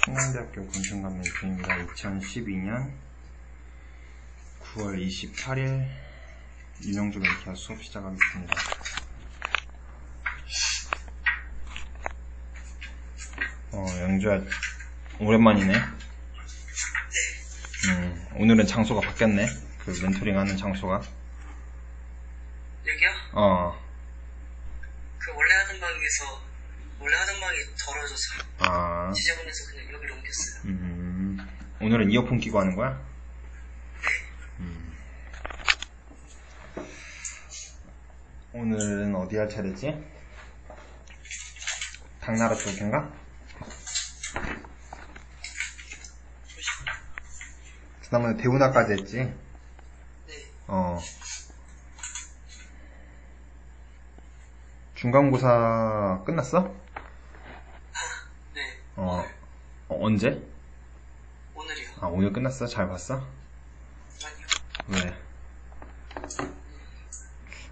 충남대학교 공중관 멘토입니다. 2012년 9월 28일 윤영주 멘토와 수업 시작하겠습니다. 영주야, 오랜만이네. 오늘은 장소가 바뀌었네. 그 멘토링 하는 장소가. 여기요? 그 원래 하던 방이 더러워져서 지저분해서 그냥 여기로 옮겼어요. 오늘은 이어폰 끼고 하는 거야? 오늘은 어디 할 차례지? 당나라 쪽인가? 지난번에 대운하까지 했지? 네. 중간고사 끝났어? 네. 언제? 오늘이요. 오늘 끝났어? 잘 봤어? 아니요. 왜?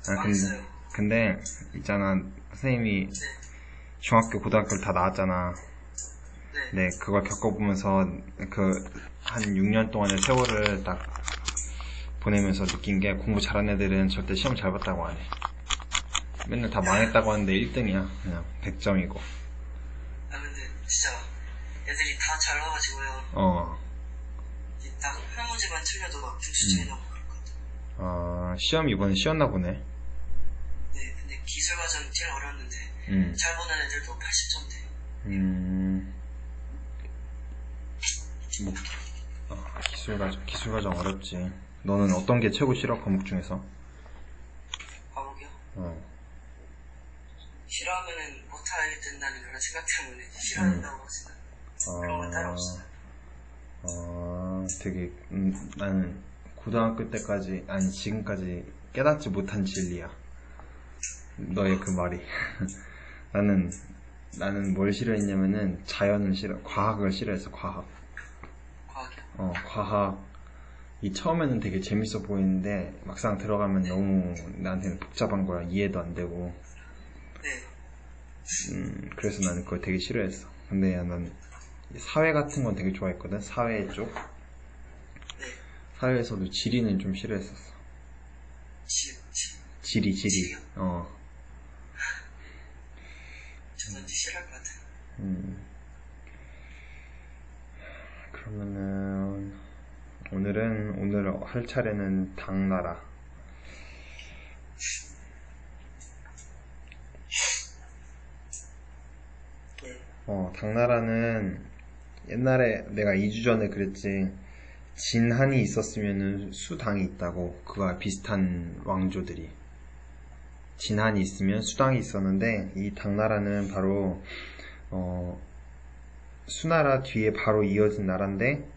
망했어요. 근데 있잖아, 선생님이 네. 중학교, 고등학교를 다 나왔잖아. 네. 네, 그걸 겪어보면서 한 6년 동안의 세월을 딱 보내면서 느낀 게, 공부 잘하는 애들은 절대 시험 잘 봤다고 안 해. 맨날 다 망했다고 하는데 1등이야. 그냥 100점이고. 근데 진짜 애들이 다 잘 와가지고요. 딱 한 문제만 틀려도 막 중수 차이 나고 그렇거든. 시험 이번에 쉬었나 보네. 네, 근데 기술 과정 제일 어려웠는데 잘 보는 애들도 80점대. 기술 과정 어렵지. 너는 어떤 게 최고 싫어, 과목 중에서? 과목이요? 싫어하면은 못하게 된다는 그런 생각 때문에 싫어한다고 생각. 그런 건 따로 없어요. 되게 나는 고등학교 때까지, 아니 지금까지 깨닫지 못한 진리야, 너의 그 말이. 나는 뭘 싫어했냐면은 자연을 과학을 싫어했어. 과학이요? 과학이 처음에는 되게 재밌어 보이는데 막상 들어가면 너무 나한테는 복잡한 거야. 이해도 안 되고. 그래서 나는 그걸 되게 싫어했어. 근데 난 사회 같은 건 되게 좋아했거든. 사회 쪽. 사회에서도 지리는 좀 싫어했었어. 지리. 지리요? 저는 싫어할 것 같아요. 그러면은 오늘 할 차례는 당나라. 당나라는 옛날에 내가 2주 전에 그랬지. 진한이 있었으면은 수당이 있다고. 그거와 비슷한 왕조들이. 진한이 있으면 수당이 있었는데, 이 당나라는 바로 수나라 뒤에 바로 이어진 나라인데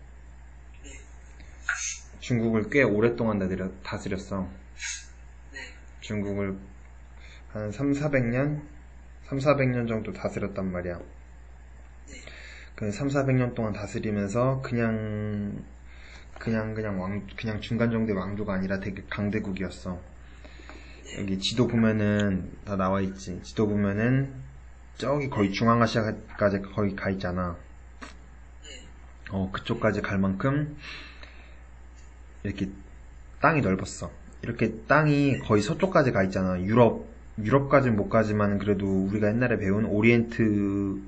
중국을 꽤 오랫동안 다스렸어. 중국을 한 3,400년 정도 다스렸단 말이야. 그 3,400년 동안 다스리면서 그냥 중간 정도의 왕조가 아니라 되게 강대국이었어. 여기 지도 보면은 다 나와 있지. 지도 보면은 저기 거의 중앙아시아까지 거의 가 있잖아. 그쪽까지 갈 만큼 이렇게 땅이 넓었어. 이렇게 땅이 거의 서쪽까지 가 있잖아. 유럽까지는 못 가지만 그래도 우리가 옛날에 배운 오리엔트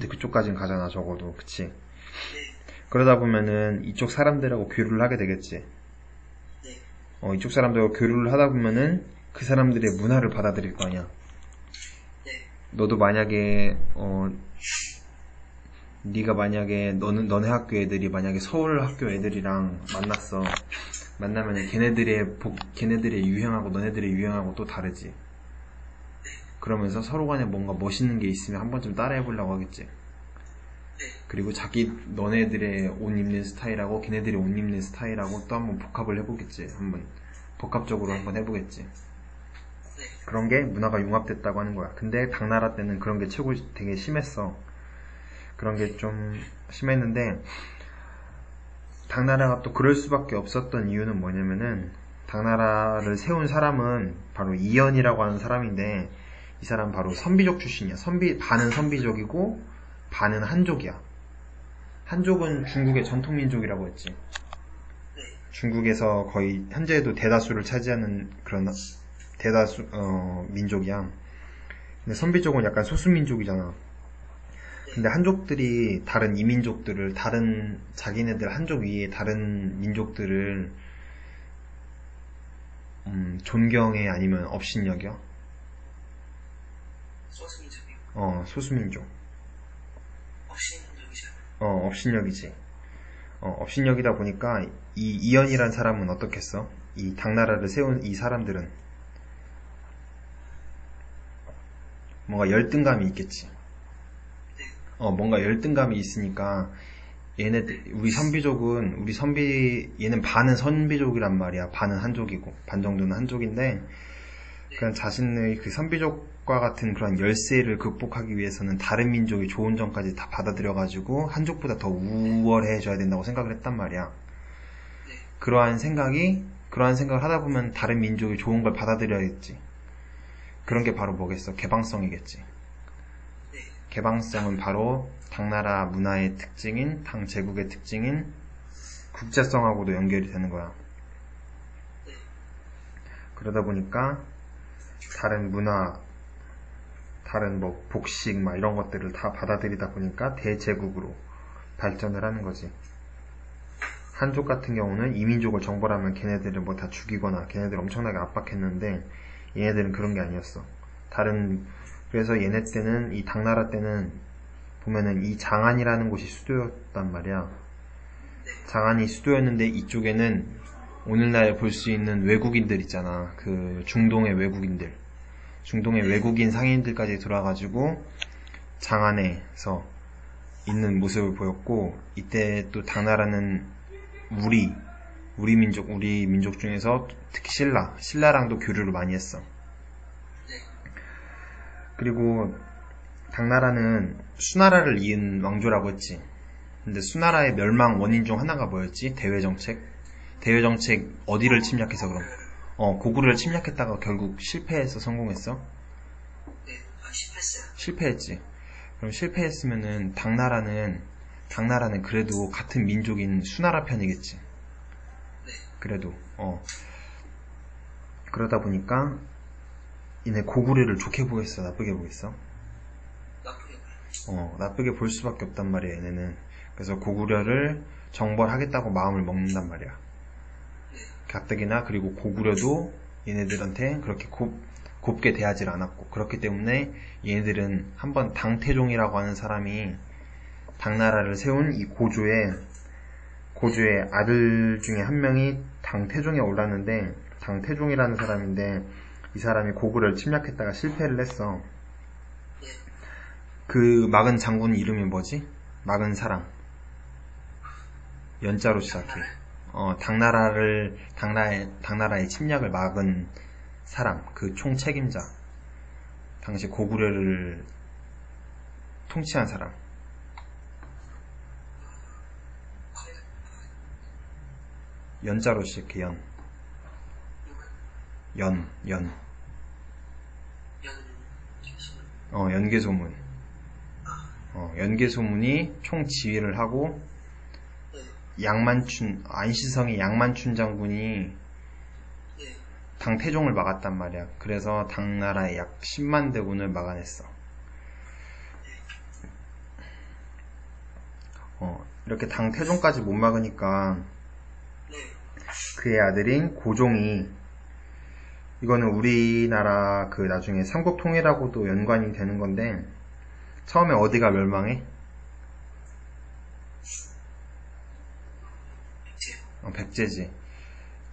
그쪽까지는 가잖아, 적어도. 그치? 그러다 보면은 이쪽 사람들하고 교류를 하게 되겠지. 이쪽 사람들하고 교류를 하다 보면은 그 사람들의 문화를 받아들일 거 아니야. 너도 만약에 네가 만약에 너네 학교 애들이 만약에 서울 학교 애들이랑 만났어. 만나면은 걔네들의 유행하고 너네들의 유행하고 또 다르지. 그러면서 서로 간에 뭔가 멋있는 게 있으면 한 번쯤 따라해보려고 하겠지. 그리고 너네들의 옷 입는 스타일하고 걔네들의 옷 입는 스타일하고 또 한번 복합을 해보겠지. 복합적으로 한번 해보겠지. 그런 게 문화가 융합됐다고 하는 거야. 근데 당나라 때는 그런 게 되게 심했어. 그런 게 좀 심했는데, 당나라가 또 그럴 수밖에 없었던 이유는 뭐냐면은, 당나라를 세운 사람은 바로 이연이라고 하는 사람인데, 이 사람 바로 선비족 출신이야. 반은 선비족이고 반은 한족이야. 한족은 중국의 전통 민족이라고 했지. 네. 중국에서 거의 현재도 대다수를 차지하는 그런 대다수 민족이야. 근데 선비족은 약간 소수민족이잖아. 근데 한족들이 다른 이민족들을 다른 자기네들 한족 위에 다른 민족들을 존경해 아니면 업신여겨? 소수민족이요? 소수민족. 업신여기죠? 업신여기지. 업신여기다 보니까 이 이연이란 사람은 어떻겠어? 이 당나라를 세운 이 사람들은 뭔가 열등감이 있겠지. 네. 뭔가 열등감이 있으니까 얘네들 얘는 반은 선비족이란 말이야. 반은 한족이고 반 정도는 한족인데 그냥 자신의 그 선비족과 같은 그런 열세를 극복하기 위해서는 다른 민족의 좋은 점까지 다 받아들여가지고 한족보다 더 우월해져야 된다고 생각을 했단 말이야. 네. 그러한 생각을 하다 보면 다른 민족이 좋은 걸 받아들여야겠지. 그런 게 바로 뭐겠어? 개방성이겠지. 네. 개방성은 바로 당나라 문화의 특징인, 당 제국의 특징인 국제성하고도 연결이 되는 거야. 네. 그러다 보니까 다른 문화, 다른 뭐 복식 막 이런 것들을 다 받아들이다 보니까 대제국으로 발전을 하는 거지. 한족 같은 경우는 이민족을 정벌하면 걔네들을 뭐 다 죽이거나 걔네들 엄청나게 압박했는데 얘네들은 그런 게 아니었어. 그래서 얘네 때는 이 당나라 때는 보면은 이 장안이라는 곳이 수도였단 말이야. 장안이 수도였는데 이쪽에는 오늘날 볼 수 있는 외국인들 있잖아. 그 중동의 외국인 상인들까지 들어와가지고 장안에서 있는 모습을 보였고, 이때 또 당나라는 우리 민족 중에서 특히 신라랑도 교류를 많이 했어. 그리고 당나라는 수나라를 이은 왕조라고 했지. 근데 수나라의 멸망 원인 중 하나가 뭐였지? 대외정책 어디를 침략해서 그럼? 고구려를 침략했다가 결국 실패해서 성공했어? 네, 실패했어요. 실패했지. 그럼 실패했으면은 당나라는 그래도 같은 민족인 수나라 편이겠지. 네. 그래도 그러다 보니까 얘네 고구려를 좋게 보겠어, 나쁘게 보겠어? 나쁘게 봐요. 나쁘게 볼 수밖에 없단 말이야, 얘네는. 그래서 고구려를 정벌하겠다고 마음을 먹는단 말이야. 가뜩이나 그리고 고구려도 얘네들한테 그렇게 곱게 대하지 않았고, 그렇기 때문에 얘네들은 한번 당태종이라고 하는 사람이 당나라를 세운 이 고조의 아들 중에 한 명이 당태종에 올랐는데, 당태종이라는 사람인데 이 사람이 고구려를 침략했다가 실패를 했어. 그 막은 장군 이름이 뭐지? 막은 사람. 연자로 시작해. 당나라의 침략을 막은 사람, 그 총책임자. 당시 고구려를 통치한 사람. 연자로 시작해, 연. 연개소문. 연개소문이 총지휘를 하고, 안시성의 양만춘 장군이 당태종을 막았단 말이야. 그래서 당나라의 약 10만 대군을 막아냈어. 이렇게 당태종까지 못 막으니까 그의 아들인 고종이, 이거는 우리나라 그 나중에 삼국통일하고도 연관이 되는 건데, 처음에 어디가 멸망해? 백제지.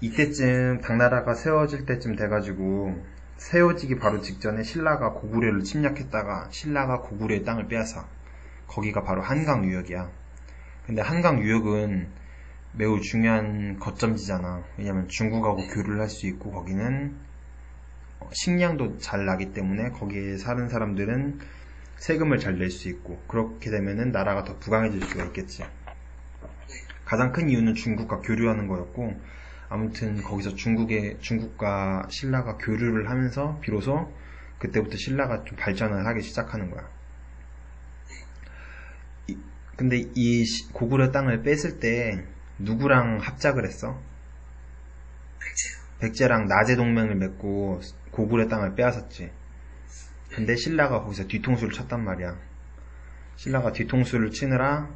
이때쯤 당나라가 세워질 때쯤 돼가지고, 세워지기 바로 직전에 신라가 고구려를 침략했다가 신라가 고구려의 땅을 빼앗아. 거기가 바로 한강유역이야. 근데 한강유역은 매우 중요한 거점지잖아. 왜냐면 중국하고 교류를 할 수 있고, 거기는 식량도 잘 나기 때문에 거기에 사는 사람들은 세금을 잘 낼 수 있고, 그렇게 되면은 나라가 더 부강해질 수가 있겠지. 가장 큰 이유는 중국과 교류하는 거였고, 아무튼 거기서 중국과 신라가 교류를 하면서 비로소 그때부터 신라가 좀 발전을 하기 시작하는 거야. 근데 이 고구려 땅을 뺐을 때 누구랑 합작을 했어? 백제랑 나제 동맹을 맺고 고구려 땅을 빼앗았지. 근데 신라가 거기서 뒤통수를 쳤단 말이야. 신라가 뒤통수를 치느라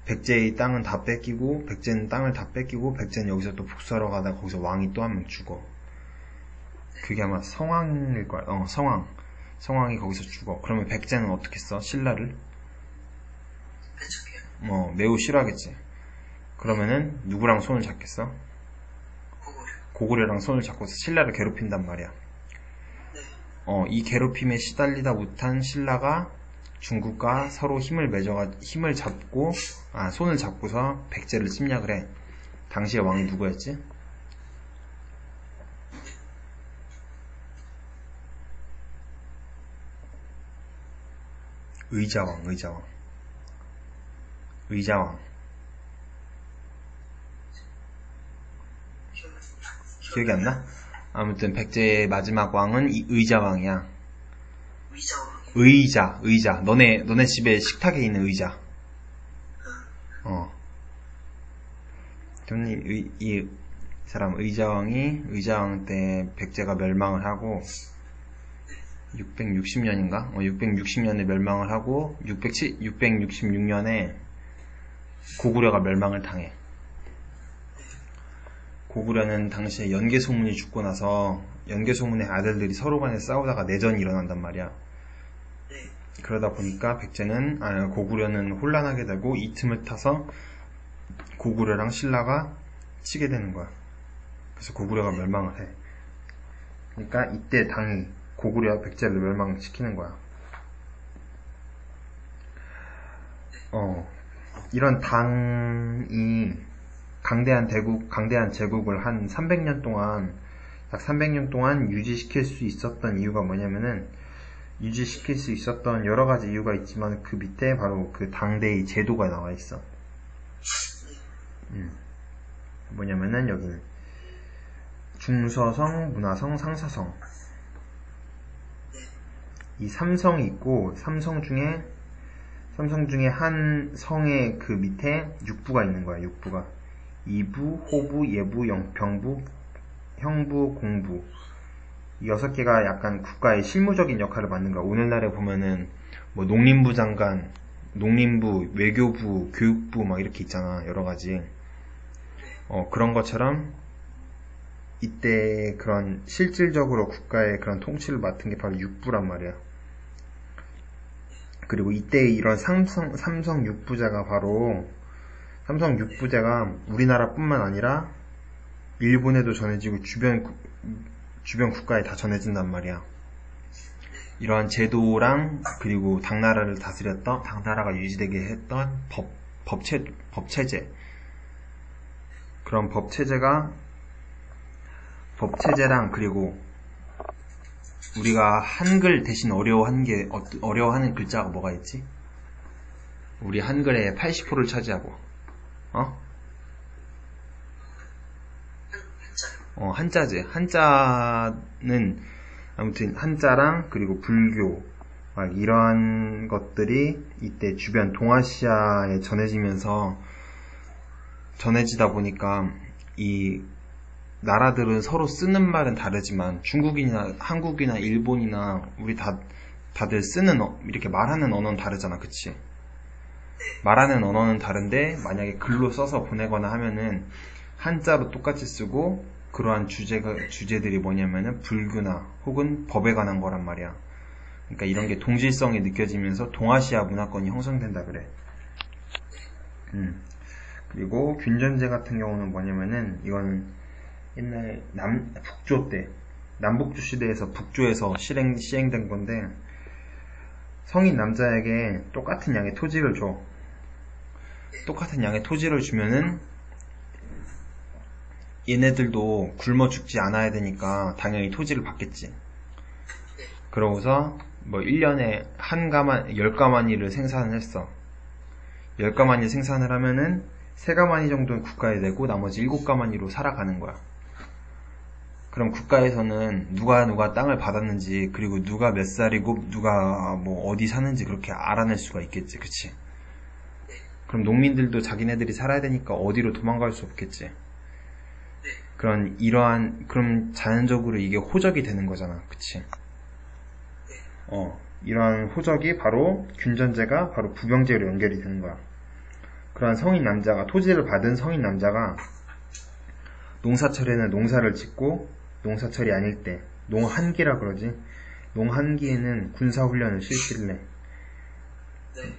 백제의 땅은 다 뺏기고, 백제는 땅을 다 뺏기고, 백제는 여기서 또 복수하러 가다가 거기서 왕이 또 한 명 죽어. 그게 아마 성왕일 거야. 성왕. 성왕이 거기서 죽어. 그러면 백제는 어떻게 써? 신라를? 매우 싫어하겠지. 그러면은 누구랑 손을 잡겠어? 고구려랑 손을 잡고서 신라를 괴롭힌단 말이야. 이 괴롭힘에 시달리다 못한 신라가 중국과 서로 힘을 잡고, 손을 잡고서 백제를 침략을 해. 당시의 왕이 누구였지? 의자왕. 기억이 안 나? 아무튼 백제의 마지막 왕은 의자왕이야. 의자. 너네 집에 식탁에 있는 의자. 이 사람 의자왕 때 백제가 멸망을 하고 660년인가? 660년에 멸망을 하고 666년에 고구려가 멸망을 당해. 고구려는 당시에 연개소문이 죽고 나서 연개소문의 아들들이 서로 간에 싸우다가 내전이 일어난단 말이야. 그러다 보니까 고구려는 혼란하게 되고 이 틈을 타서 고구려랑 신라가 치게 되는 거야. 그래서 고구려가 멸망을 해. 그러니까 이때 당이 고구려와 백제를 멸망시키는 거야. 이런 당이 강대한 제국을 한 300년 동안, 약 300년 동안 유지시킬 수 있었던 이유가 뭐냐면은, 유지시킬 수 있었던 여러 가지 이유가 있지만 그 밑에 바로 그 당대의 제도가 나와 있어. 뭐냐면은 여기 중서성, 문화성, 상사성, 이 3성이 있고 삼성 중에 한 성의 그 밑에 육부가 있는 거야. 육부가 이부, 호부, 예부, 병부, 형부, 공부, 이 6개가 약간 국가의 실무적인 역할을 맡는 거야. 오늘날에 보면은 뭐 농림부 장관, 농림부, 외교부, 교육부 막 이렇게 있잖아. 여러 가지. 그런 것처럼 이때 그런 실질적으로 국가의 그런 통치를 맡은 게 바로 육부란 말이야. 그리고 이때 이런 삼성 육부제가 우리나라뿐만 아니라 일본에도 전해지고 주변 국가에 다 전해진단 말이야. 이러한 제도랑 그리고 당나라가 유지되게 했던 법체제, 그런 법체제랑 그리고 우리가 한글 대신 어려워하는 글자가 뭐가 있지? 우리 한글의 80%를 차지하고, 한자지. 한자는, 아무튼, 한자랑, 그리고 불교, 이러한 것들이 이때 주변 동아시아에 전해지다 보니까, 이 나라들은 서로 쓰는 말은 다르지만, 중국이나 한국이나 일본이나, 우리 다들 이렇게 말하는 언어는 다르잖아, 그치? 말하는 언어는 다른데, 만약에 글로 써서 보내거나 하면은, 한자로 똑같이 쓰고, 그러한 주제들이 뭐냐면은 불교나 혹은 법에 관한 거란 말이야. 그러니까 이런 게 동질성이 느껴지면서 동아시아 문화권이 형성된다 그래. 그리고 균전제 같은 경우는 뭐냐면은 이건 옛날 북조 때, 남북조 시대에서 북조에서 시행된 건데, 성인 남자에게 똑같은 양의 토지를 줘. 똑같은 양의 토지를 주면은 얘네들도 굶어 죽지 않아야 되니까 당연히 토지를 받겠지. 그러고서 뭐 1년에 10가마니를 생산을 했어. 10가마니 생산을 하면은 3가마니 정도는 국가에 내고 나머지 7가마니로 살아가는 거야. 그럼 국가에서는 누가 땅을 받았는지, 그리고 누가 몇 살이고 누가 뭐 어디 사는지 그렇게 알아낼 수가 있겠지. 그치? 그럼 농민들도 자기네들이 살아야 되니까 어디로 도망갈 수 없겠지. 네. 그럼 자연적으로 이게 호적이 되는 거잖아. 그치? 네. 이러한 호적이 바로 균전제가 바로 부병제로 연결이 되는 거야. 그러한 성인 남자가, 토지를 받은 성인 남자가 농사철에는 농사를 짓고 농사철이 아닐 때, 농한기라 그러지. 농한기에는 군사훈련을 실시를 해. 네.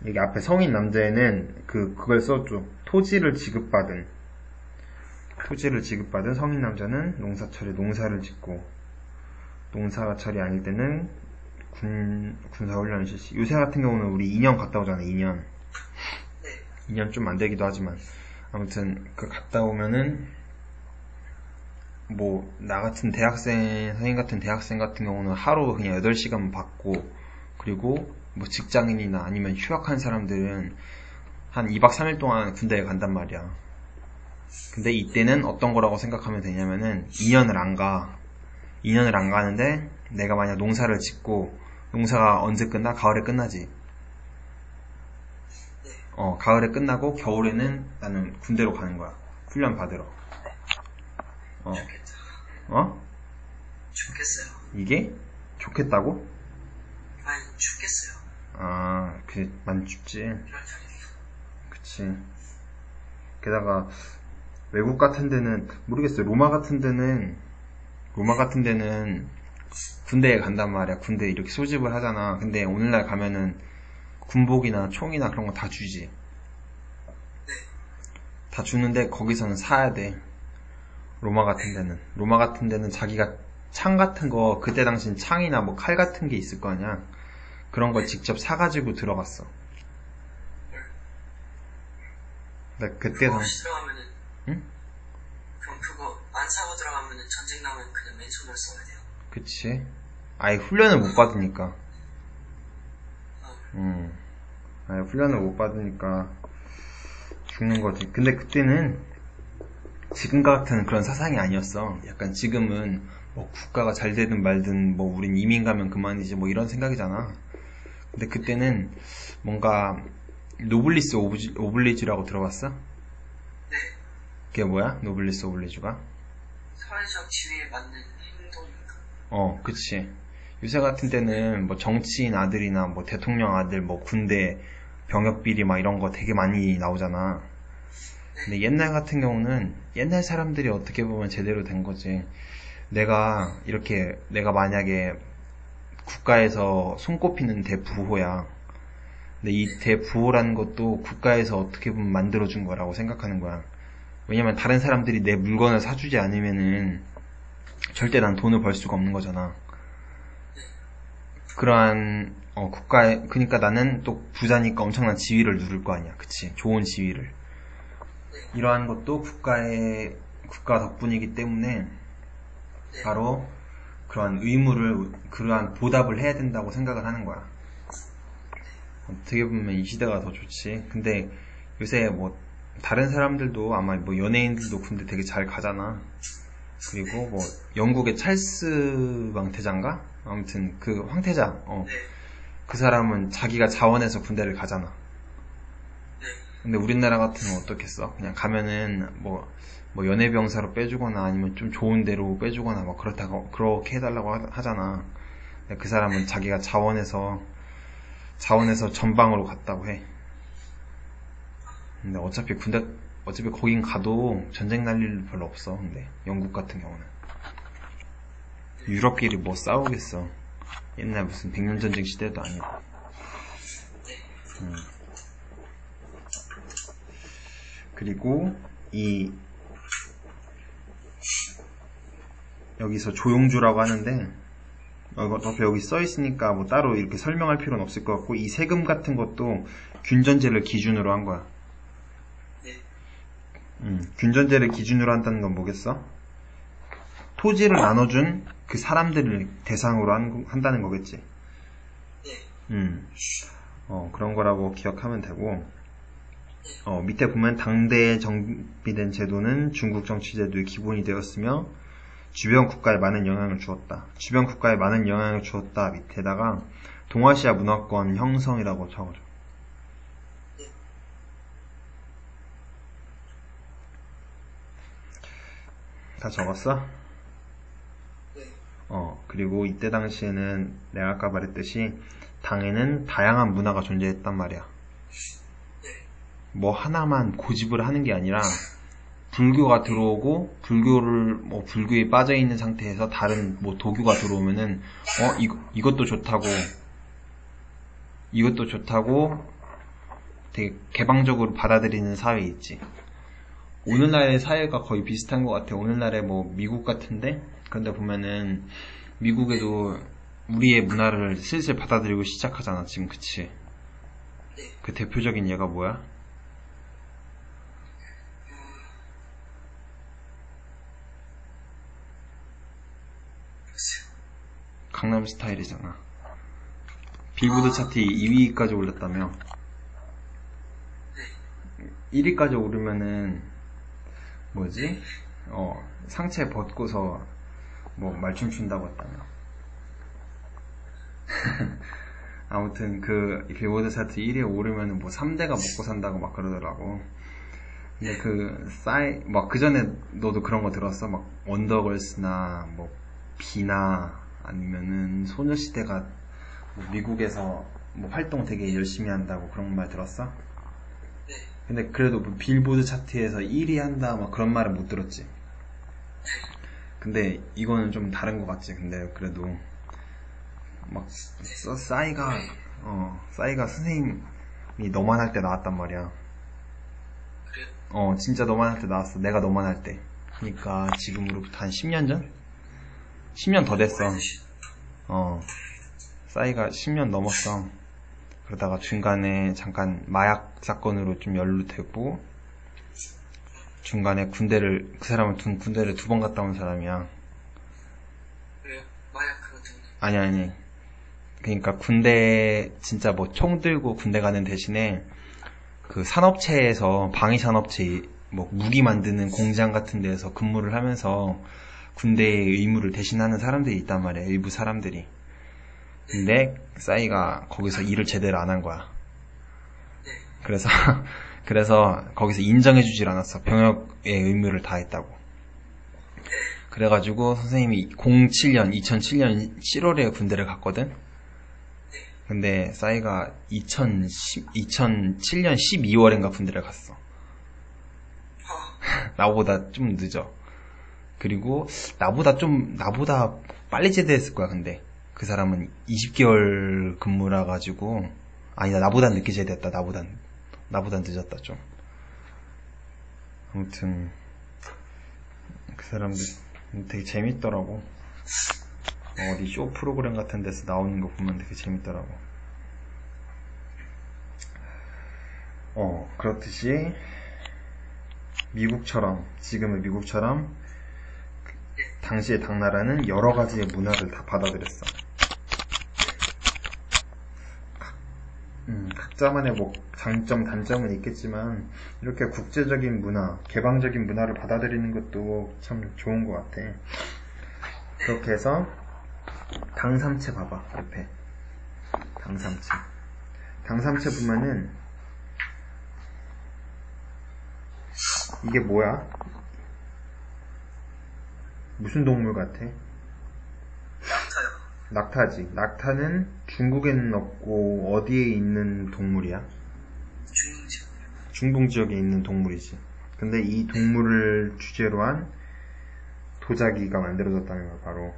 여기 앞에 성인 남자에는 그걸 써줘. 토지를 지급받은 성인 남자는 농사철에 농사를 짓고 농사철이 아닐 때는 군사훈련을 실시. 요새 같은 경우는 우리 2년 갔다 오잖아. 2년. 네. 2년 좀 안 되기도 하지만 아무튼 갔다 오면은 나 같은 선생님 같은 대학생 같은 경우는 하루 그냥 8시간 받고, 그리고 직장인이나 아니면 휴학한 사람들은 한 2박 3일 동안 군대에 간단 말이야. 근데 이때는 어떤 거라고 생각하면 되냐면은 2년을 안 가는데 내가 만약 농사를 짓고, 농사가 언제 끝나? 가을에 끝나지. 가을에 끝나고 겨울에는 나는 군대로 가는 거야. 훈련 받으러. 좋겠어요. 이게? 좋겠다고? 아니, 죽겠어요. 많이 춥지. 그치. 게다가 외국 같은 데는 모르겠어요. 로마 같은 데는 군대에 간단 말이야. 군대에 이렇게 소집을 하잖아. 근데 오늘날 가면은 군복이나 총이나 그런 거 다 주지. 네. 다 주는데 거기서는 사야 돼. 로마 같은 데는 자기가 창 같은 거, 그때 당신 창이나 칼 같은 게 있을 거 아니야. 그런 걸 직접 사가지고 들어갔어. 근데 그때 당시 들어가면은, 응? 그럼 그거 안 사고 들어가면은 전쟁 나면 그냥 맨손을 써야 돼요. 그치. 아예 훈련을 못 받으니까. 아예 훈련을 못 받으니까 죽는 거지. 근데 그때는 지금 같은 그런 사상이 아니었어. 약간 지금은 국가가 잘 되든 말든 우린 이민 가면 그만이지 이런 생각이잖아. 근데 그때는 뭔가 노블리스 오블리주라고 들어봤어? 네. 그게 뭐야? 노블리스 오블리주가? 사회적 지위에 맞는 행동인가? 그치. 요새 같은 때는 정치인 아들이나 대통령 아들, 군대 병역비리 이런 거 되게 많이 나오잖아. 근데 옛날 같은 경우는 옛날 사람들이 어떻게 보면 제대로 된 거지. 내가 만약에 국가에서 손꼽히는 대부호야. 근데 이 대부호라는 것도 국가에서 어떻게 보면 만들어준 거라고 생각하는 거야. 왜냐면 다른 사람들이 내 물건을 사주지 않으면은 절대 난 돈을 벌 수가 없는 거잖아. 그러한 그러니까 나는 또 부자니까 엄청난 지위를 누릴 거 아니야. 그치? 좋은 지위를. 이러한 것도 국가 덕분이기 때문에 바로 그러한 보답을 해야 된다고 생각을 하는 거야. 어떻게 보면 이 시대가 더 좋지. 근데 요새 다른 사람들도 아마 연예인들도 군대 되게 잘 가잖아. 그리고 영국의 찰스 왕태자인가? 아무튼 그 황태자, 그 사람은 자기가 자원해서 군대를 가잖아. 근데 우리나라 같으면 어떻겠어? 그냥 가면은 연예병사로 빼주거나 아니면 좀 좋은 데로 빼주거나 그렇게 해달라고 하잖아. 근데 그 사람은 자기가 자원해서 전방으로 갔다고 해. 근데 어차피 거긴 가도 전쟁 날 일 별로 없어. 근데 영국 같은 경우는 유럽끼리 싸우겠어. 옛날 무슨 백년 전쟁 시대도 아니고. 그리고 여기서 조용주라고 하는데 어차피 여기 써있으니까 따로 이렇게 설명할 필요는 없을 것 같고, 이 세금 같은 것도 균전제를 기준으로 한 거야. 균전제를 기준으로 한다는 건 뭐겠어? 토지를 나눠준 그 사람들을 대상으로 한다는 거겠지. 그런 거라고 기억하면 되고, 밑에 보면 당대에 정비된 제도는 중국 정치제도의 기본이 되었으며 주변 국가에 많은 영향을 주었다. 주변 국가에 많은 영향을 주었다 밑에다가 동아시아 문화권 형성이라고 적어줘. 다 적었어? 네. 그리고 이때 당시에는 내가 아까 말했듯이 당에는 다양한 문화가 존재했단 말이야. 네. 뭐 하나만 고집을 하는 게 아니라 불교가 들어오고 불교에 빠져 있는 상태에서 다른 뭐 도교가 들어오면은 이것도 좋다고 되게 개방적으로 받아들이는 사회 있지. 오늘날의 사회가 거의 비슷한 것 같아. 오늘날의 뭐 미국 같은데 그런데 보면은 미국에도 우리의 문화를 슬슬 받아들이고 시작하잖아 지금. 그치? 네. 그 대표적인 예가 뭐야? 강남 스타일이잖아. 빌보드 차트 2위까지 올랐다며. 1위까지 오르면은 뭐지? 상체 벗고서 뭐 말춤 춘다고 했다며. 아무튼 그 빌보드 차트 1위에 오르면은 뭐 3대가 먹고 산다고 막 그러더라고. 근데 막 그 전에 너도 그런 거 들었어? 막 원더걸스나 뭐 비나 아니면은 소녀시대가 뭐 미국에서 뭐 활동 되게 열심히 한다고 그런 말 들었어? 네. 근데 그래도 뭐 빌보드 차트에서 1위 한다 막 그런 말은 못 들었지. 근데 이거는 좀 다른 것 같지. 근데 그래도 막 싸이가 선생님이 너만 할 때 나왔단 말이야. 그래요? 진짜 너만 할 때 나왔어. 내가 너만 할 때. 그러니까 지금으로부터 한 10년 전? 10년 더 됐어. 싸이가 10년 넘었어. 그러다가 중간에 잠깐 마약 사건으로 좀 연루되고, 중간에 그 사람은 군대를 2번 갔다 온 사람이야. 그래요? 마약 그거 때문에? 아니. 그러니까 진짜 뭐 총 들고 군대 가는 대신에, 그 산업체에서, 방위산업체, 뭐 무기 만드는 공장 같은 데에서 근무를 하면서, 군대의 의무를 대신하는 사람들이 있단 말이야. 일부 사람들이. 근데 싸이가 거기서 일을 제대로 안 한 거야. 그래서 거기서 인정해주질 않았어. 병역의 의무를 다했다고. 그래가지고 선생님이 2007년 7월에 군대를 갔거든. 근데 싸이가 2007년 12월인가 군대를 갔어. 나보다 좀 늦어. 그리고 나보다 빨리 제대했을 거야. 근데 그 사람은 20개월 근무라 가지고 아니다, 나보다 늦게 제대했다. 나보다 늦었다 좀. 아무튼 그 사람들 되게 재밌더라고. 어디 쇼 프로그램 같은 데서 나오는 거 보면 되게 재밌더라고. 그렇듯이 지금의 미국처럼 당시의 당나라는 여러 가지의 문화를 다 받아들였어. 각자만의 뭐 장점, 단점은 있겠지만 이렇게 국제적인 문화, 개방적인 문화를 받아들이는 것도 참 좋은 것 같아. 그렇게 해서 당삼체 봐봐. 옆에 당삼체 보면은 이게 뭐야? 무슨 동물 같아? 낙타요. 낙타지. 낙타는 중국에는 없고 어디에 있는 동물이야? 중국지역. 중동 지역에 있는 동물이지. 근데 이 동물을 주제로 한 도자기가 만들어졌다는 거야. 바로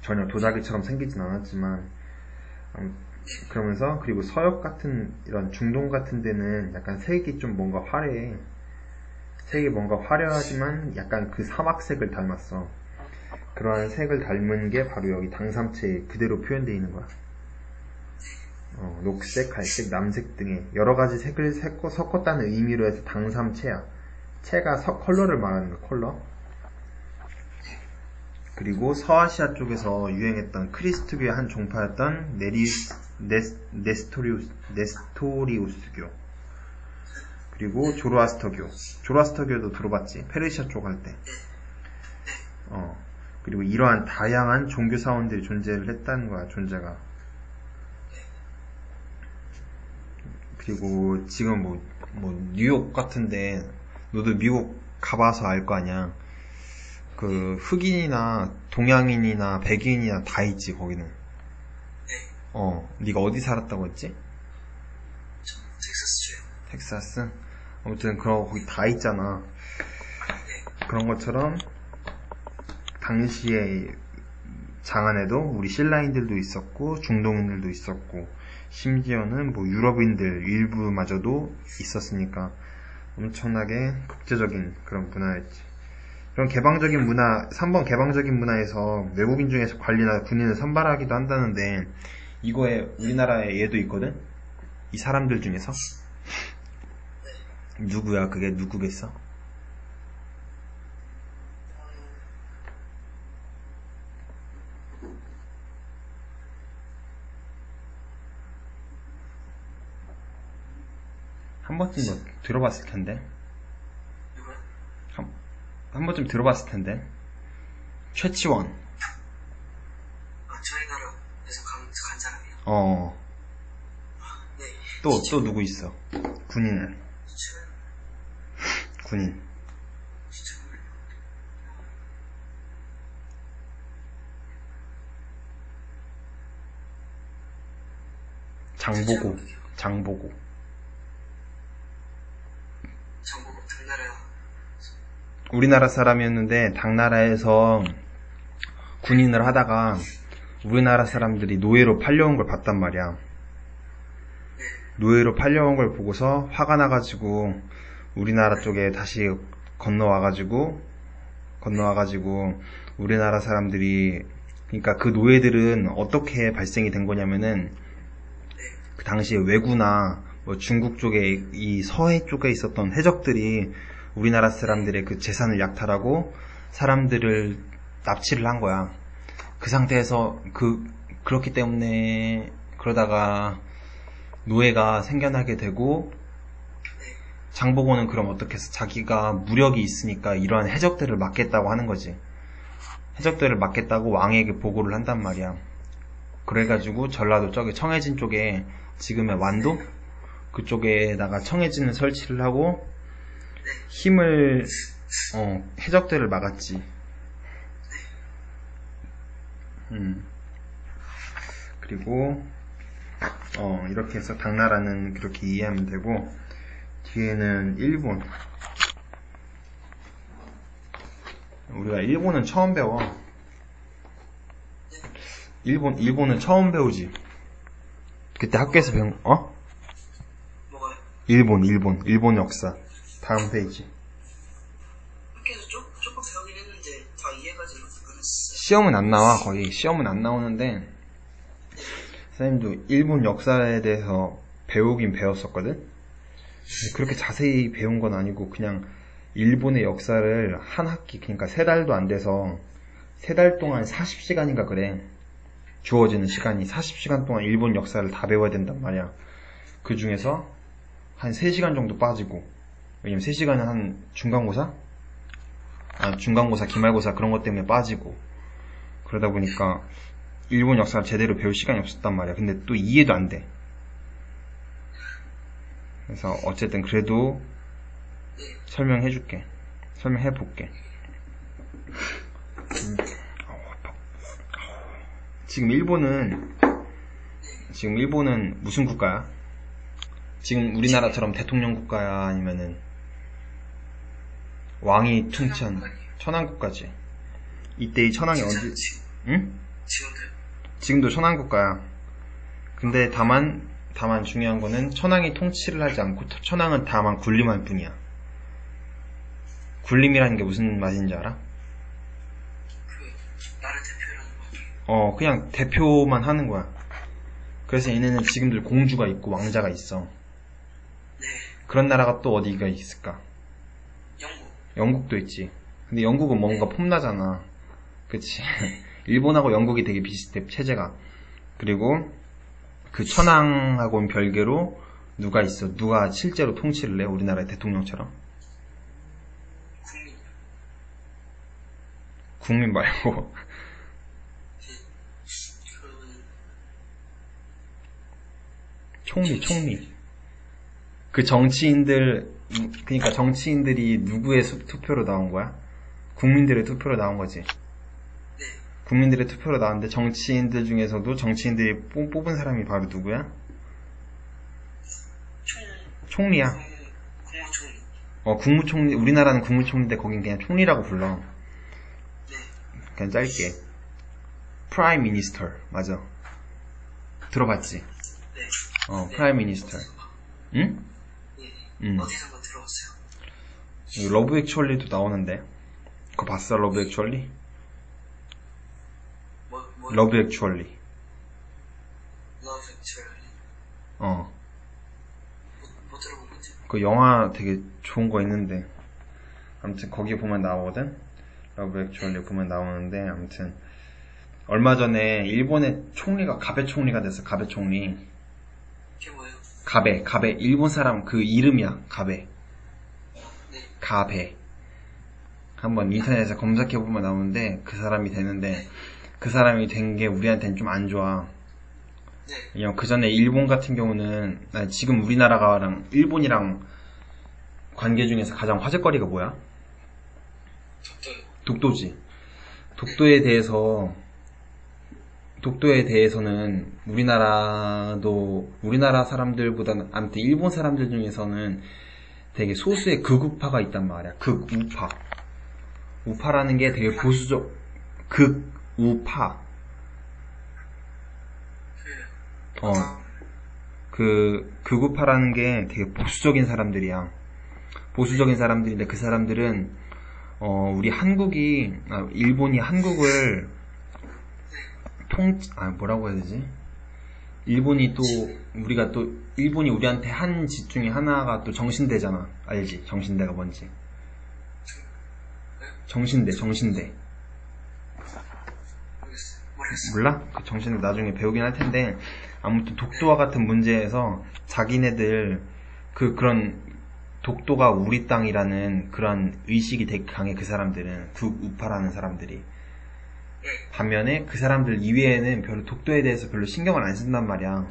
전혀 도자기처럼 생기진 않았지만, 그러면서 그리고 서역 같은 이런 중동 같은 데는 약간 색이 좀 뭔가 화려해. 색이 뭔가 화려하지만 약간 그 사막색을 닮았어. 그러한 색을 닮은 게 바로 여기 당삼체에 그대로 표현되어 있는 거야. 녹색, 갈색, 남색 등의 여러 가지 색을 섞었다는 의미로 해서 당삼체야. 체가 컬러를 말하는 거야. 컬러. 그리고 서아시아 쪽에서 유행했던 크리스트교의 한 종파였던 네스토리우스교, 그리고 조로아스터교도 들어봤지? 페르시아 쪽 할 때. 그리고 이러한 다양한 종교 사원들이 존재를 했다는 거야. 존재가. 그리고 지금 뭐 뉴욕 같은데, 너도 미국 가봐서 알 거 아니야. 그 흑인이나 동양인이나 백인이나 다 있지 거기는. 네. 네가 어디 살았다고 했지? 저 텍사스주요. 텍사스? 아무튼 거기 다 있잖아. 네. 그런 것처럼 당시에 장안에도 우리 신라인들도 있었고 중동인들도 있었고 심지어는 뭐 유럽인들 일부마저도 있었으니까 엄청나게 국제적인 그런 문화였지. 그런 개방적인 문화, 3번 개방적인 문화에서 외국인 중에서 관리나 군인을 선발하기도 한다는데 이거에 우리나라에 얘도 있거든? 이 사람들 중에서? 누구야? 그게 누구겠어? 한 번쯤 너 들어봤을 텐데. 누구야? 한 번쯤 들어봤을 텐데. 최치원. 저희 나라에서 간 사람이요? 네. 또 누구 있어? 군인은. 군인. 장보고. 장보고 당나라. 우리나라 사람이었는데 당나라에서 군인을 하다가 우리나라 사람들이 노예로 팔려온 걸 봤단 말이야. 노예로 팔려온 걸 보고서 화가 나가지고 우리나라 쪽에 다시 건너와가지고 우리나라 사람들이, 그러니까 그 노예들은 어떻게 발생이 된 거냐면은 그 당시에 왜구나 뭐 중국 쪽에 이 서해 쪽에 있었던 해적들이 우리나라 사람들의 그 재산을 약탈하고 사람들을 납치를 한 거야. 그 상태에서 그렇기 때문에 그러다가 노예가 생겨나게 되고, 장보고는 그럼 어떻게 해서 자기가 무력이 있으니까 이러한 해적들을 막겠다고 하는 거지. 해적들을 막겠다고 왕에게 보고를 한단 말이야. 그래가지고 전라도 저기 청해진 쪽에 지금의 완도? 그쪽에다가 청해진을 설치를 하고 힘을 해적들을 막았지. 그리고 이렇게 해서 당나라는 그렇게 이해하면 되고, 뒤에는 일본. 우리가 일본은 처음 배워. 일본은 처음 배우지. 그때 학교에서 배운 뭐가요? 일본 역사. 다음 페이지. 학교에서 조금 배우긴 했는데 다 이해가지 못했어요. 시험은 안 나와. 거의 시험은 안 나오는데 선생님도 일본 역사에 대해서 배우긴 배웠었거든. 그렇게 자세히 배운 건 아니고 그냥 일본의 역사를 한 학기, 그러니까 3달도 안 돼서 3달 동안 40시간인가 그래. 주어지는 시간이 40시간 동안 일본 역사를 다 배워야 된단 말이야. 그 중에서 한 3시간 정도 빠지고, 왜냐면 3시간은 한 중간고사, 기말고사 그런 것 때문에 빠지고, 그러다 보니까 일본 역사를 제대로 배울 시간이 없었단 말이야. 근데 또 이해도 안 돼. 그래서 어쨌든 그래도 설명해볼게. 지금 일본은 무슨 국가야? 지금 우리나라처럼 대통령 국가야? 아니면은 왕이 통치한 천황국가지? 이때 이 천황이 언제? 응? 지금도 천황국가야. 근데 다만 중요한 거는 천황이 통치를 하지 않고 천황은 다만 군림할 뿐이야. 군림이라는 게 무슨 말인지 알아? 나라 대표라는 거. 그냥 대표만 하는 거야. 그래서 얘네는 지금도 공주가 있고 왕자가 있어. 네. 그런 나라가 또 어디가 있을까? 영국도 있지. 근데 영국은 뭔가 폼나잖아. 그치? 일본하고 영국이 되게 비슷해, 체제가. 그리고 그 천황하고는 별개로 누가 있어? 누가 실제로 통치를 해? 우리나라의 대통령처럼? 국민 말고 총리. 그 정치인들이 누구의 투표로 나온 거야? 국민들의 투표로 나온 거지. 네. 국민들의 투표로 나왔는데 정치인들 중에서도 정치인들이 뽑은 사람이 바로 누구야? 총리야. 국무총리. 국무총리. 우리나라는 국무총리인데 거긴 그냥 총리라고 불러. 네. 그냥 짧게. 프라임 미니스터. 맞아. 들어봤지? 네. 프라임 미니스터. 응? 네. 어디선가 들어봤어요. 러브 액츄얼리도 나오는데. 그거 봤어? 러브 액츄얼리? 러브 액츄얼리. 러브 액츄얼리? 못 들어본 거지? 그 영화 되게 좋은 거 있는데. 아무튼 거기 보면 나오거든? 러브 액츄얼리 보면 나오는데, 아무튼. 얼마 전에 일본의 총리가 가베 총리가 됐어. 가베 총리. 그게 뭐예요? 가베. 일본 사람 그 이름이야. 가베. 네. 가베. 한번 인터넷에서 검색해보면 나오는데 그 사람이 되는데 그 사람이 된 게 우리한테는 좀 안 좋아. 네. 왜냐면 그 전에 일본 같은 경우는 지금 우리나라랑 일본이랑 관계 중에서 가장 화제거리가 뭐야? 독도지. 독도에 대해서는 우리나라 사람들보다는 아무튼 일본 사람들 중에서는 되게 소수의 극우파가 있단 말이야. 극우파. 우파라는 게 되게 보수적, 극우파. 극우파라는 게 되게 보수적인 사람들이야. 보수적인 사람들인데 그 사람들은, 일본이 한국을 뭐라고 해야 되지? 일본이 우리한테 한 짓 중에 하나가 또 정신대잖아. 알지? 정신대가 뭔지. 정신대. 몰라? 그 정신대 나중에 배우긴 할 텐데, 아무튼 독도와 같은 문제에서 자기네들, 그런 독도가 우리 땅이라는 그런 의식이 되게 강해, 그 사람들은. 우파라는 사람들이. 반면에 그 사람들 이외에는 별로 독도에 대해서 별로 신경을 안 쓴단 말이야.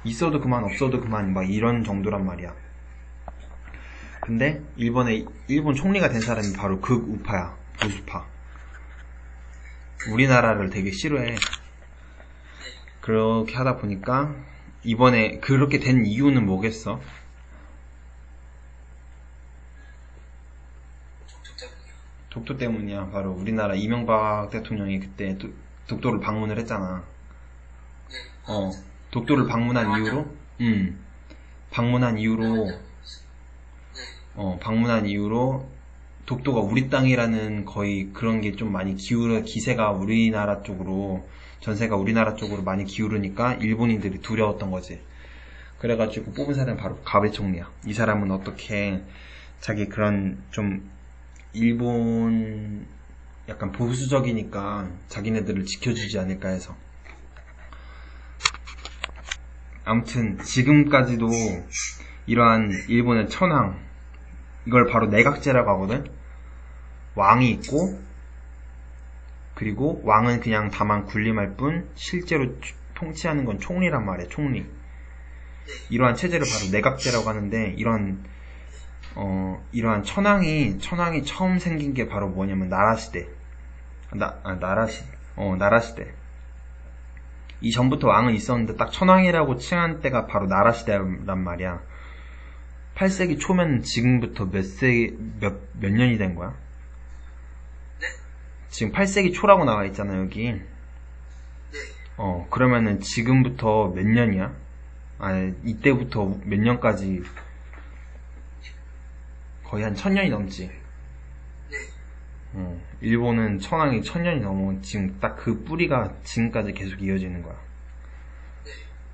있어도 그만 없어도 그만 막 이런 정도란 말이야. 근데 일본 총리가 된 사람이 바로 극우파야. 보수파. 우리나라를 되게 싫어해. 그렇게 하다 보니까 이번에 그렇게 된 이유는 뭐겠어? 독도 때문이야. 바로 우리나라 이명박 대통령이 그때 독도를 방문을 했잖아. 독도를 방문한 이후로 독도가 우리 땅이라는 거의 그런 게 좀 많이 기세가 우리나라 쪽으로, 전세가 우리나라 쪽으로 많이 기울으니까 일본인들이 두려웠던 거지. 그래가지고 뽑은 사람은 바로 가베 총리야. 이 사람은 어떻게 자기 그런 좀 일본 약간 보수적이니까 자기네들을 지켜주지 않을까 해서. 아무튼 지금까지도 이러한 일본의 천황, 이걸 바로 내각제라고 하거든. 왕이 있고, 그리고 왕은 그냥 다만 군림할 뿐 실제로 통치하는 건 총리란 말이야. 총리. 이러한 체제를 바로 내각제라고 하는데, 이러한 천황이 처음 생긴 게 바로 뭐냐면 나라시대. 나라시대. 이전부터 왕은 있었는데 딱 천황이라고 칭한 때가 바로 나라시대란 말이야. 8세기 초면 지금부터 몇 년이 된 거야? 네? 지금 8세기 초라고 나와 있잖아, 여기. 네. 그러면은 지금부터 몇 년이야? 이때부터 몇 년까지 거의 한 1000년이 넘지. 네. 일본은 천황이 1000년이 넘어. 지금 딱 그 뿌리가 지금까지 계속 이어지는 거야.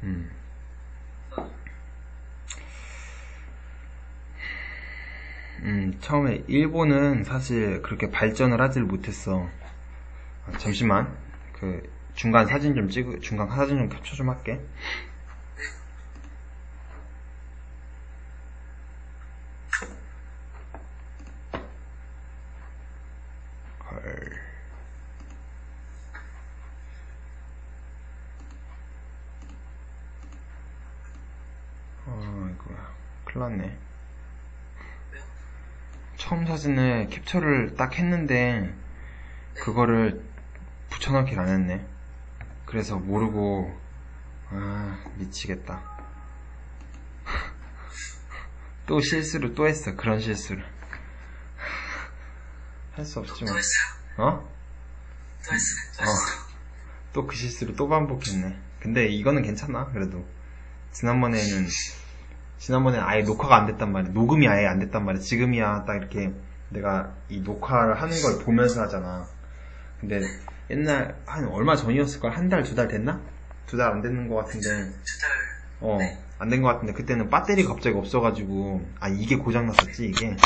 네. 처음에 일본은 사실 그렇게 발전을 하질 못했어. 잠시만. 중간 사진 좀 캡처 좀 할게. 이거야. 큰일 났네. 처음 사진을 캡처를 딱 했는데 그거를 붙여넣기를 안 했네. 그래서 모르고 미치겠다. 또 실수를 또 했어. 그런 실수를 할 수 없지만 또 했어요? 어? 또 했어요? 또 그 실수를 또 반복했네. 근데 이거는 괜찮아. 그래도 지난번에는 아예 녹화가 안 됐단 말이야. 녹음이 아예 안 됐단 말이야. 지금이야 딱 이렇게 내가 이 녹화를 하는 걸 보면서 하잖아. 근데 옛날 한 얼마 전이었을걸? 한 달, 두 달 됐나? 두 달 안 됐는 것 같은데. 안 된 것 같은데 그때는 배터리가 갑자기 없어가지고 이게 고장났었지. 이게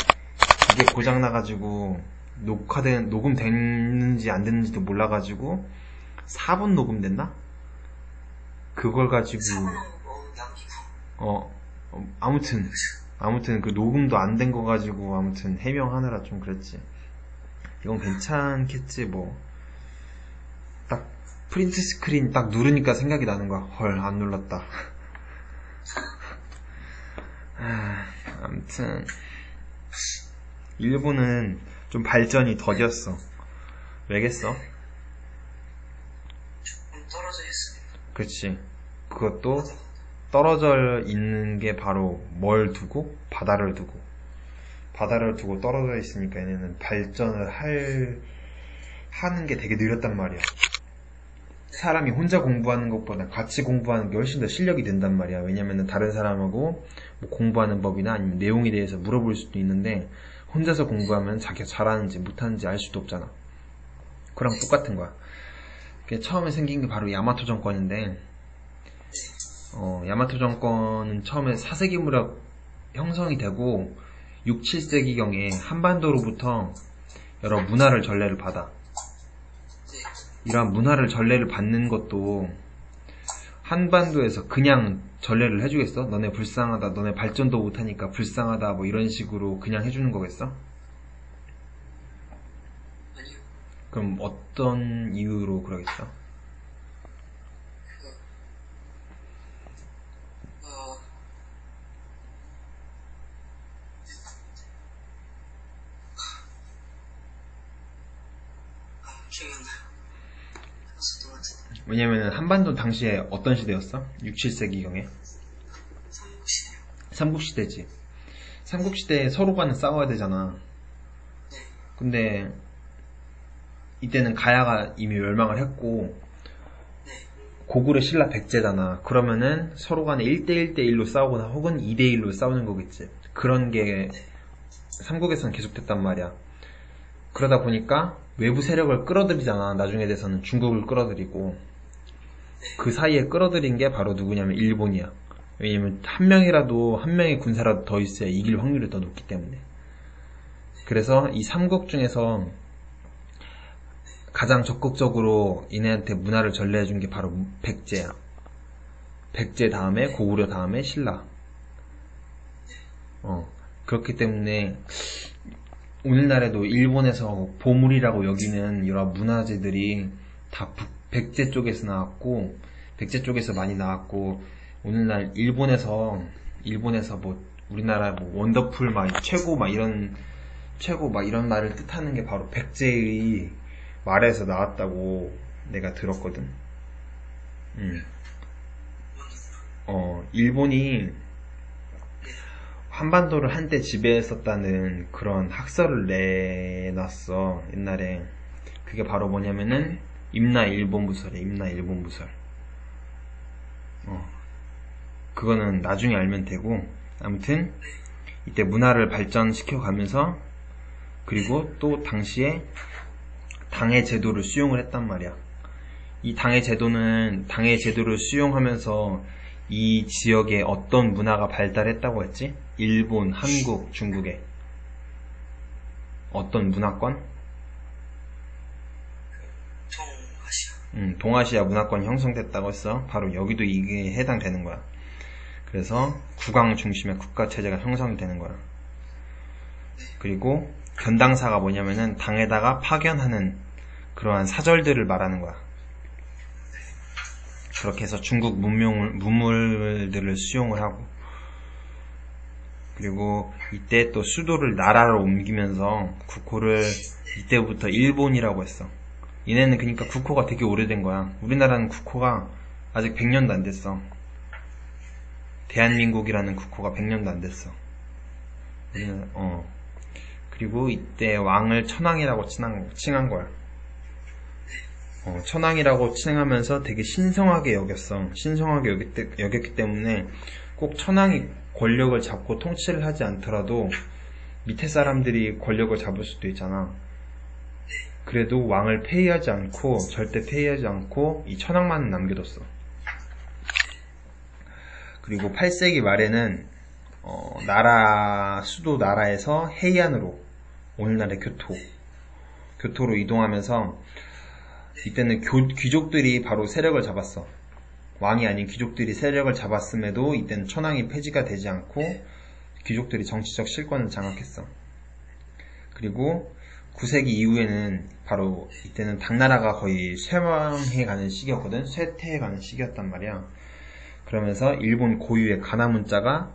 고장나가지고 녹음 됐는지 안 됐는지도 몰라가지고 4분 녹음됐나? 그걸 가지고 4분 남기고 아무튼 그 녹음도 안 된 거 가지고 아무튼 해명하느라 좀 그랬지. 이건 괜찮겠지 뭐. 딱 프린트 스크린 딱 누르니까 생각이 나는 거야. 헐, 안 눌렀다. 아무튼 일본은 좀 발전이 더뎠어. 왜겠어? 조금 떨어져 있습니다. 그치. 그것도 떨어져 있는 게 바로 뭘 두고? 바다를 두고 떨어져 있으니까 얘네는 발전을 하는 게 되게 느렸단 말이야. 사람이 혼자 공부하는 것보다 같이 공부하는 게 훨씬 더 실력이 된단 말이야. 왜냐면은 다른 사람하고 뭐 공부하는 법이나 아니면 내용에 대해서 물어볼 수도 있는데 혼자서 공부하면 자기가 잘하는지 못하는지 알 수도 없잖아. 그랑 똑같은 거야. 그게 처음에 생긴 게 바로 야마토 정권인데 야마토 정권은 처음에 4세기 무렵 형성이 되고 6, 7세기경에 한반도로부터 여러 문화를 전례를 받아. 이러한 문화를 전례를 받는 것도 한반도에서 그냥 전례를 해주겠어? 너네 불쌍하다, 너네 발전도 못하니까 불쌍하다 뭐 이런 식으로 그냥 해주는 거겠어? 아니요. 그럼 어떤 이유로 그러겠어? 기억이 안 나요. 왜냐면은 한반도 당시에 어떤 시대였어? 6, 7세기경에 삼국시대요. 삼국시대지. 삼국시대에 서로 간에 싸워야 되잖아. 네. 근데 이때는 가야가 이미 멸망을 했고 네. 고구려 신라 백제잖아. 그러면은 서로 간에 1대1대1로 싸우거나 혹은 2대1로 싸우는 거겠지. 그런 게 삼국에서는 계속됐단 말이야. 그러다 보니까 외부 세력을 끌어들이잖아. 나중에 돼서는 중국을 끌어들이고 그 사이에 끌어들인 게 바로 누구냐면 일본이야. 왜냐면 한 명의 군사라도 더 있어야 이길 확률이 더 높기 때문에. 그래서 이 삼국 중에서 가장 적극적으로 얘네한테 문화를 전래해준 게 바로 백제야. 백제 다음에 고구려 다음에 신라. 그렇기 때문에 오늘날에도 일본에서 보물이라고 여기는 여러 문화재들이 다 백제 쪽에서 나왔고, 백제 쪽에서 많이 나왔고, 오늘날 일본에서 뭐 우리나라 뭐 원더풀 막 최고 막 이런 말을 뜻하는 게 바로 백제의 말에서 나왔다고 내가 들었거든. 일본이 한반도를 한때 지배했었다는 그런 학설을 내놨어, 옛날에. 그게 바로 뭐냐면은 임나 일본 부설이야. 임나 일본 부설. 그거는 나중에 알면 되고, 아무튼 이때 문화를 발전시켜 가면서, 그리고 또 당시에 당의 제도를 수용을 했단 말이야. 이 당의 제도를 수용하면서 이 지역에 어떤 문화가 발달했다고 했지? 일본, 한국, 중국에 어떤 문화권? 동아시아 문화권이 형성됐다고 했어. 바로 여기도 이게 해당되는 거야. 그래서 국왕 중심의 국가 체제가 형성이 되는 거야. 그리고 견당사가 뭐냐면은 당에다가 파견하는 그러한 사절들을 말하는 거야. 그렇게 해서 중국 문물들을 수용을 하고, 그리고 이때 또 수도를 나라로 옮기면서 국호를 이때부터 일본이라고 했어. 얘네는 그러니까 국호가 되게 오래된 거야. 우리나라는 국호가 아직 100년도 안 됐어. 대한민국이라는 국호가 100년도 안 됐어. 그리고 이때 왕을 천황이라고 칭한 거야. 천황이라고 칭하면서 되게 신성하게 여겼어. 신성하게 여겼기 때문에 꼭 천황이 권력을 잡고 통치를 하지 않더라도 밑에 사람들이 권력을 잡을 수도 있잖아. 그래도 왕을 폐위하지 않고, 절대 폐위하지 않고 이 천황만 남겨뒀어. 그리고 8세기 말에는 수도 나라에서 해이안으로, 오늘날의 교토로 이동하면서 이때는 귀족들이 바로 세력을 잡았어. 왕이 아닌 귀족들이 세력을 잡았음에도 이때는 천황이 폐지가 되지 않고 귀족들이 정치적 실권을 장악했어. 그리고 9세기 이후에는 바로 이때는 당나라가 거의 쇠망해가는 시기였거든. 쇠퇴해가는 시기였단 말이야. 그러면서 일본 고유의 가나문자가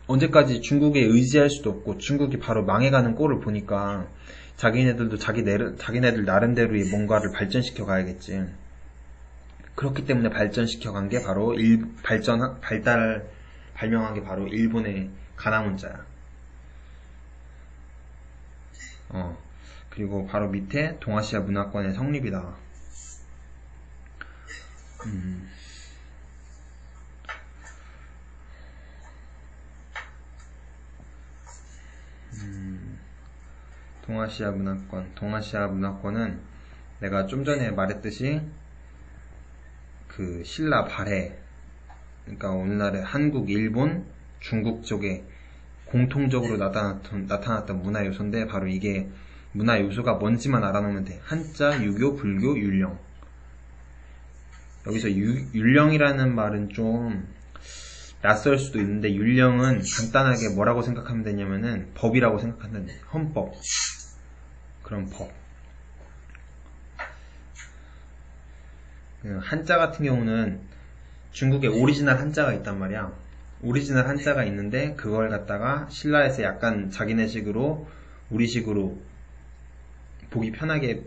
언제까지 중국에 의지할 수도 없고 중국이 바로 망해가는 꼴을 보니까 자기네들도 자기네들 나름대로의 뭔가를 발전시켜 가야겠지. 그렇기 때문에 발전시켜 간 게 바로 발명한 게 바로 일본의 가나문자야. 그리고 바로 밑에 동아시아 문화권의 성립이다. 동아시아 문화권은 내가 좀 전에 말했듯이 그 신라 발해, 그러니까 오늘날의 한국, 일본, 중국 쪽에 공통적으로 나타났던 문화 요소인데 바로 이게 문화 요소가 뭔지만 알아놓으면 돼. 한자, 유교, 불교, 율령. 여기서 율령이라는 말은 좀 낯설 수도 있는데 율령은 간단하게 뭐라고 생각하면 되냐면은 법이라고 생각하면 돼. 헌법. 그런 법. 한자 같은 경우는 중국에 오리지널 한자가 있단 말이야. 오리지널 한자가 있는데 그걸 갖다가 신라에서 약간 자기네식으로 우리식으로 보기 편하게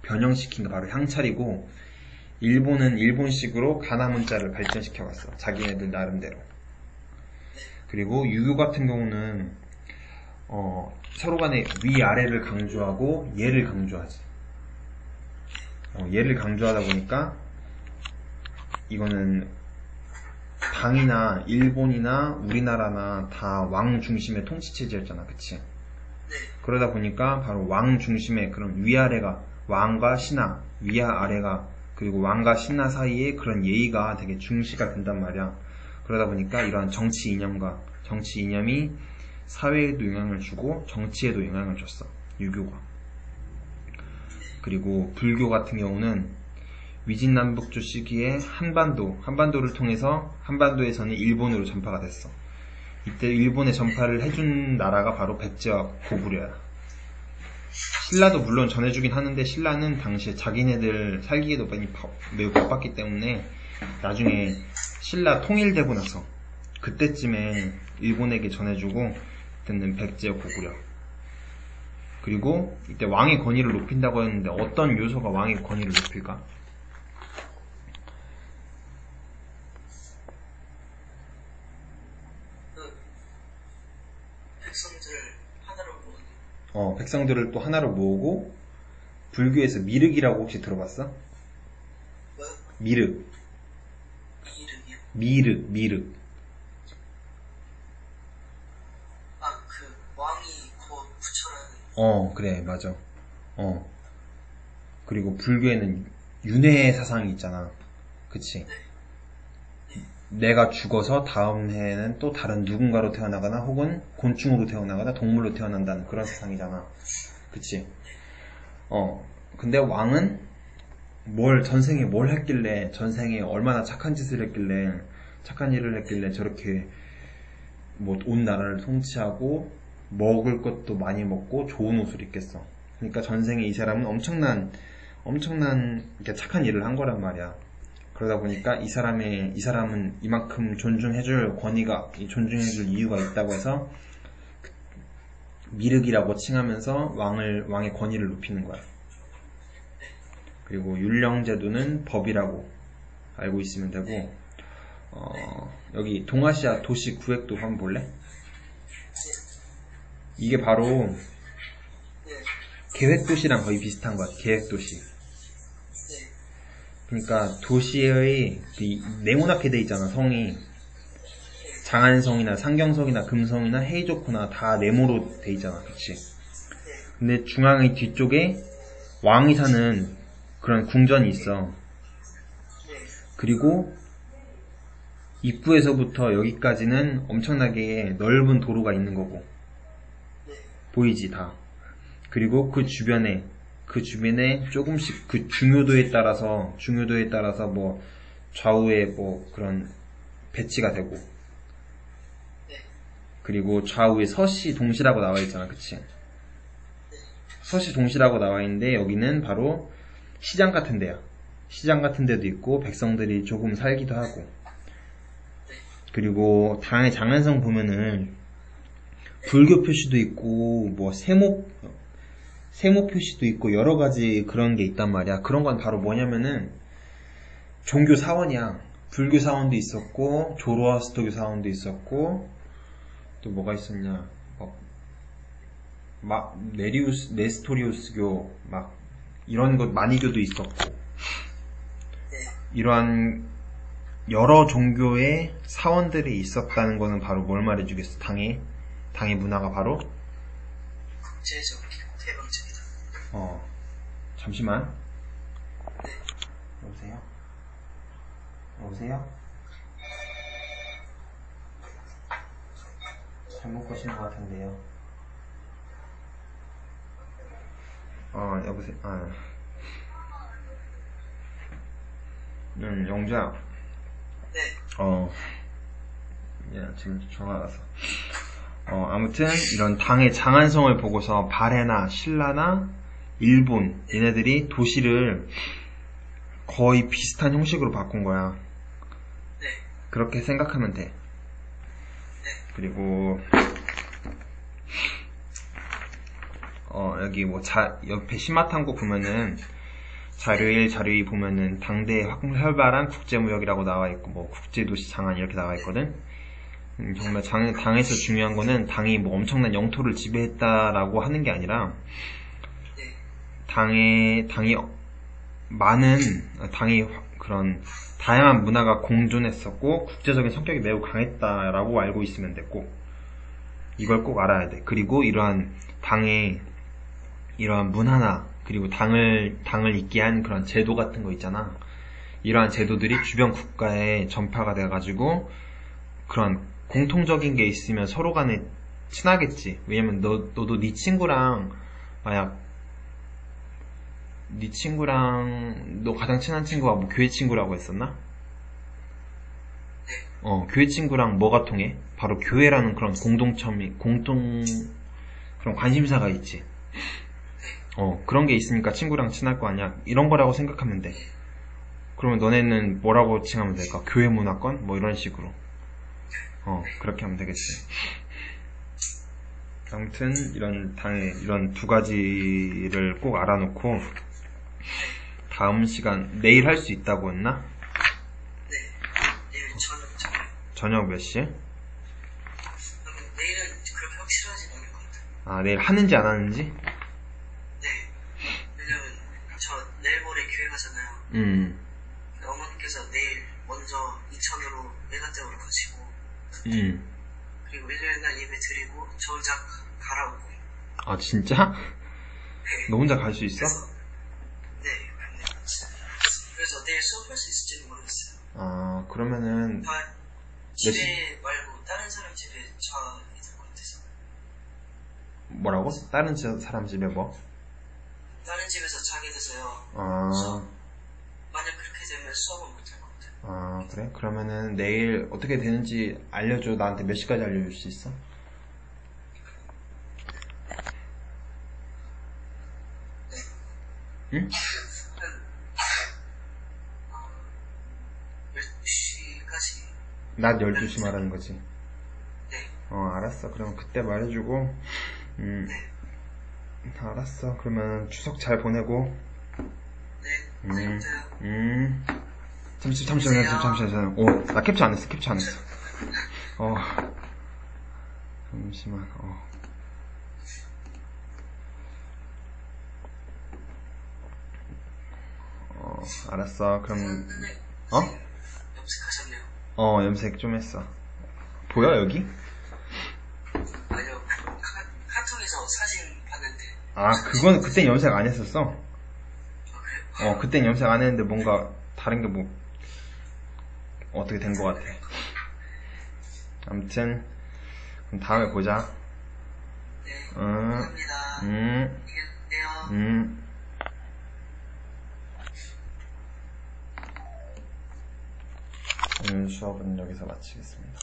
변형시킨 게 바로 향찰이고, 일본은 일본식으로 가나문자를 발전시켜갔어. 자기네들 나름대로. 그리고 유교 같은 경우는 서로 간에 위아래를 강조하고 예를 강조하지. 예를 강조하다 보니까 이거는 당이나 일본이나 우리나라나 다 왕 중심의 통치 체제였잖아. 그치? 그러다 보니까 바로 왕 중심의 그런 위아래가, 왕과 신하, 위와 아래가, 그리고 왕과 신하 사이에 그런 예의가 되게 중시가 된단 말이야. 그러다 보니까 이러한 정치 이념이 사회에도 영향을 주고 정치에도 영향을 줬어. 유교가. 그리고 불교 같은 경우는 위진남북조 시기에 한반도를 통해서 한반도에서는 일본으로 전파가 됐어. 이때 일본에 전파를 해준 나라가 바로 백제와 고구려야. 신라도 물론 전해주긴 하는데 신라는 당시에 자기네들 살기에도 매우 바빴기 때문에 나중에 신라 통일되고 나서 그때쯤에 일본에게 전해주고, 그때는 백제 고구려. 그리고 이때 왕의 권위를 높인다고 했는데 어떤 요소가 왕의 권위를 높일까? 백성들을 또 하나로 모으고, 불교에서 미륵이라고 혹시 들어봤어? 뭐요? 미륵. 미륵이요? 미륵. 그 왕이 곧 부처라는. 그래, 맞아. 그리고 불교에는 윤회 사상이 있잖아. 그치? 내가 죽어서 다음 해에는 또 다른 누군가로 태어나거나 혹은 곤충으로 태어나거나 동물로 태어난다는 그런 세상이잖아. 그치? 근데 왕은 전생에 뭘 했길래, 전생에 얼마나 착한 짓을 했길래, 착한 일을 했길래 저렇게 온 나라를 통치하고 먹을 것도 많이 먹고 좋은 옷을 입겠어. 그러니까 전생에 이 사람은 엄청난 이렇게 착한 일을 한 거란 말이야. 그러다 보니까 이 사람은 이만큼 존중해줄 권위가, 존중해줄 이유가 있다고 해서 미륵이라고 칭하면서 왕의 권위를 높이는 거야. 그리고 율령제도는 법이라고 알고 있으면 되고, 여기 동아시아 도시 구획도 한번 볼래? 이게 바로 계획도시랑 거의 비슷한 거야. 계획도시. 그러니까 도시의 네모나게 돼 있잖아. 성이 장안성이나 상경성이나 금성이나 헤이조코나 다 네모로 돼 있잖아. 그치? 근데 중앙의 뒤쪽에 왕이 사는 그런 궁전이 있어. 그리고 입구에서부터 여기까지는 엄청나게 넓은 도로가 있는 거고, 보이지 다. 그리고 그 주변에 조금씩 그 중요도에 따라서 뭐 좌우에 뭐 그런 배치가 되고, 그리고 좌우에 서시 동시라고 나와 있잖아. 그치? 서시 동시라고 나와 있는데 여기는 바로 시장 같은 데야. 시장 같은 데도 있고 백성들이 조금 살기도 하고. 그리고 당의 장안성 보면은 불교 표시도 있고 뭐 세모 표시도 있고 여러 가지 그런 게 있단 말이야. 그런 건 바로 뭐냐면은 종교 사원이야. 불교 사원도 있었고 조로아스터교 사원도 있었고 또 뭐가 있었냐? 막 네스토리우스교 막 이런 것 마니교도 있었고, 이러한 여러 종교의 사원들이 있었다는 거는 바로 뭘 말해주겠어? 당의 문화가 바로 국제적이고 대방적이다. 잠시만. 여보세요? 잘못 거신 것 같은데요. 여보세요? 영주야. 네. 지금 전화 왔어. 아무튼 이런 당의 장안성을 보고서 발해나 신라나 일본 얘네들이 도시를 거의 비슷한 형식으로 바꾼 거야. 네. 그렇게 생각하면 돼. 네. 그리고 여기 뭐 옆에 시마탄국 보면은 자료 1, 자료 2 보면은 당대의 활발한 국제무역이라고 나와 있고 뭐 국제도시 장안 이렇게 나와 있거든. 정말 당에서 중요한 거는 당이 뭐 엄청난 영토를 지배했다라고 하는 게 아니라 당이 그런 다양한 문화가 공존했었고 국제적인 성격이 매우 강했다라고 알고 있으면 됐고, 이걸 꼭 알아야 돼. 그리고 이러한 당의 이러한 문화나 그리고 당을 있게 한 그런 제도 같은 거 있잖아. 이러한 제도들이 주변 국가에 전파가 돼가지고 그런 공통적인 게 있으면 서로 간에 친하겠지. 왜냐면 너도 네 친구랑 너 가장 친한 친구가 뭐 교회 친구라고 했었나? 교회 친구랑 뭐가 통해? 바로 교회라는 그런 그런 관심사가 있지. 그런 게 있으니까 친구랑 친할 거 아니야. 이런 거라고 생각하면 돼. 그러면 너네는 뭐라고 칭하면 될까? 교회 문화권? 뭐 이런 식으로. 그렇게 하면 되겠지. 아무튼 이런 이런 두 가지를 꼭 알아놓고 다음 시간 내일 할 수 있다고 했나? 네. 내일 저녁 몇 시에? 내일은 그렇게 확실하진 않을 것 같아요. 내일 하는지 안 하는지? 네. 왜냐면 저 내일 모레 교회 가잖아요. 어머니께서 내일 먼저 이천으로 메가댐으로 가시고, 그리고 일요일날 예배 드리고 저 혼자 가라고. 진짜? 네. 너 혼자 갈 수 있어? 네. 그래서 내일 수업할 수 있을지는 모르겠어요. 그러면은 집에 말고 다른 사람 집에 자야 될 것 같아서. 뭐라고? 다른 사람 집에 뭐? 다른 집에서 자게 돼서요. 만약 그렇게 되면 수업은 못할 것 같아요. 그래? 그러면은 내일 어떻게 되는지 알려줘. 나한테 몇 시까지 알려줄 수 있어? 네. 응? 낮 12시 말하는 거지. 네. 알았어. 그럼 그때 말해주고, 네. 알았어. 그러면 추석 잘 보내고. 네. 고생하세요. 잠시만요. 나 캡처 안 했어. 잠시만. 알았어. 그럼, 염색하셨네요. 염색 좀 했어. 보여, 여기? 아니요, 카톡에서 사진 봤는데. 그건 그땐 염색 안 했었어. 그래요? 그땐 염색 안 했는데 뭔가 다른 게 어떻게 된 것 같아. 아무튼, 그럼 다음에 보자. 네, 감사합니다. 안녕히 계세요. 오늘 수업은 여기서 마치겠습니다.